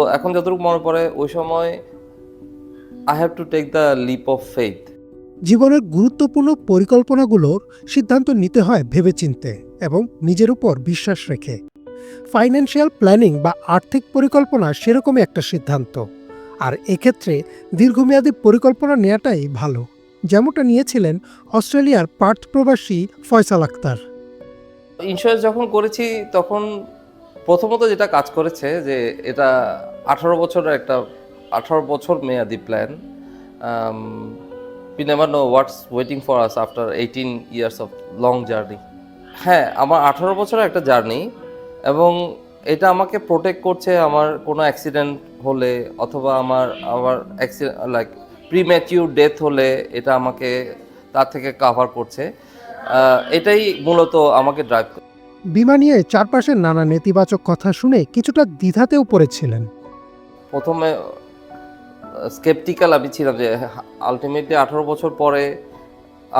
তো এখন যতটুকু মনে পড়ে ওই সময় I have to take the leap of faith. জীবনের গুরুত্বপূর্ণ পরিকল্পনাগুলোর সিদ্ধান্ত নিতে হয় ভেবেচিন্তে এবং নিজের উপর বিশ্বাস রেখে। ফাইন্যান্সিয়াল প্ল্যানিং বা আর্থিক পরিকল্পনা সেরকমই একটা সিদ্ধান্ত, আর এক্ষেত্রে দীর্ঘমেয়াদী পরিকল্পনা নেওয়াটাই ভালো, যেমনটা নিয়েছিলেন অস্ট্রেলিয়ার পার্থ প্রবাসী ফয়সাল আক্তার। ইন্স্যুরেন্স যখন করেছি তখন প্রথমত যেটা কাজ করেছে যে এটা 18 বছর মেয়াদি plan. We never know what's waiting for us after 18 years of long journey. হ্যাঁ, আমার 18 বছরের একটা জার্নি, এবং এটা আমাকে প্রোটেক্ট করছে আমার কোনো অ্যাক্সিডেন্ট হলে, অথবা আমার আমার লাইক প্রিম্যাচিউর ডেথ হলে এটা আমাকে তার থেকে কাভার করছে। এটাই মূলত আমাকে ড্রাইভ করে। বিমা নিয়ে চারপাশের নানা নেতিবাচক কথা শুনে কিছুটা দ্বিধাতেও পড়েছিলেন। প্রথমে স্কেপটিক্যাল আমি ছিলাম যে আলটিমেটলি 18 বছর পরে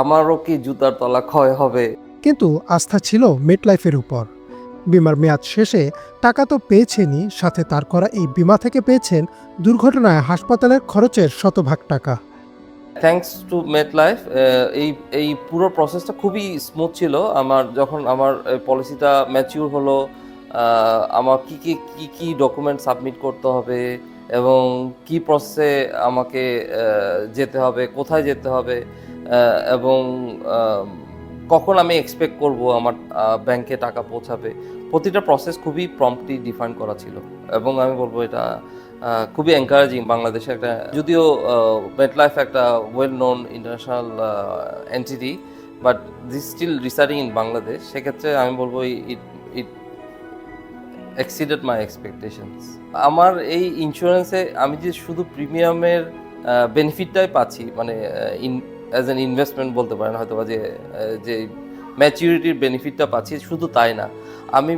আমারও কি জুতার তলা ক্ষয় হবে। কিন্তু আস্থা ছিল মেটলাইফের উপর। বিমার মেয়াদ শেষে টাকা তো পেয়েছেনই, সাথে তার করা এই বিমা থেকে পেয়েছেন দুর্ঘটনায় হাসপাতালের খরচের শতভাগ টাকা। থ্যাঙ্কস টু মেটলাইফ, এই এই পুরো প্রসেসটা খুবই স্মুথ ছিল। যখন আমার পলিসিটা ম্যাচিউর হলো, আমার কি ডকুমেন্ট সাবমিট করতে হবে এবং কি প্রসেসে আমাকে যেতে হবে, কোথায় যেতে হবে, এবং কখন আমি এক্সপেক্ট করব আমার ব্যাংকে টাকা পৌঁছাবে, প্রতিটা প্রসেস খুবই প্রম্পটলি ডিফাইন করা ছিল। এবং আমি বলবো এটা খুবই এনকারেজিং বাংলাদেশে একটা, যদিও মেটলাইফ একটা well known international entity, but this still residing in Bangladesh. সেক্ষেত্রে আমি বলবো ইট ইট এক্সিডেড মাই এক্সপেকটেশনস। আমার এই ইন্স্যুরেন্সে আমি যে শুধু প্রিমিয়ামের বেনিফিটটাই পাচ্ছি, মানে অ্যাজ অ্যান ইনভেস্টমেন্ট বলতে পারেন হয়তো, বা যে ম্যাচিউরিটির বেনিফিটটা পাচ্ছি, শুধু তাই না, আমি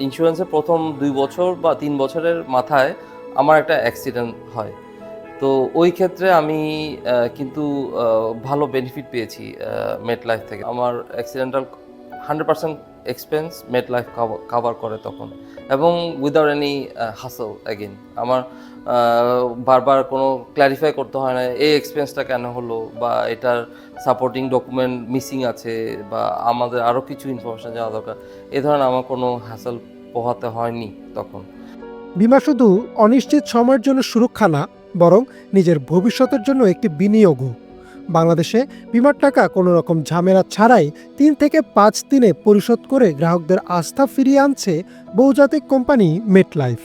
ইন্স্যুরেন্সের প্রথম 2 বছর বা 3 বছরের মাথায় আমার একটা অ্যাক্সিডেন্ট হয়। তো ওই ক্ষেত্রে আমি কিন্তু ভালো বেনিফিট পেয়েছি মেটলাইফ থেকে। আমার অ্যাক্সিডেন্টাল 100% এক্সপেন্স মেটলাইফ কাভার করে তখন, এবং উইদাউট এনি হাসল অ্যাগেন। আমার বারবার কোনো ক্ল্যারিফাই করতে হয় না এই এক্সপেন্সটা কেন হলো, বা এটার সাপোর্টিং ডকুমেন্ট মিসিং আছে, বা আমাদের আরও কিছু ইনফরমেশন জানা দরকার। এ ধরনের আমার কোনো হ্যাসল পোহাতে হয়নি তখন। বিমা শুধু অনিশ্চিত সময়ের জন্য সুরক্ষা না, বরং নিজের ভবিষ্যতের জন্য একটি বিনিয়োগও। বাংলাদেশে বিমার টাকা কোনো রকম ঝামেলা ছাড়াই 3 থেকে 5 দিনে পরিশোধ করে গ্রাহকদের আস্থা ফিরিয়ে আনছে বহুজাতিক কোম্পানি মেটলাইফ।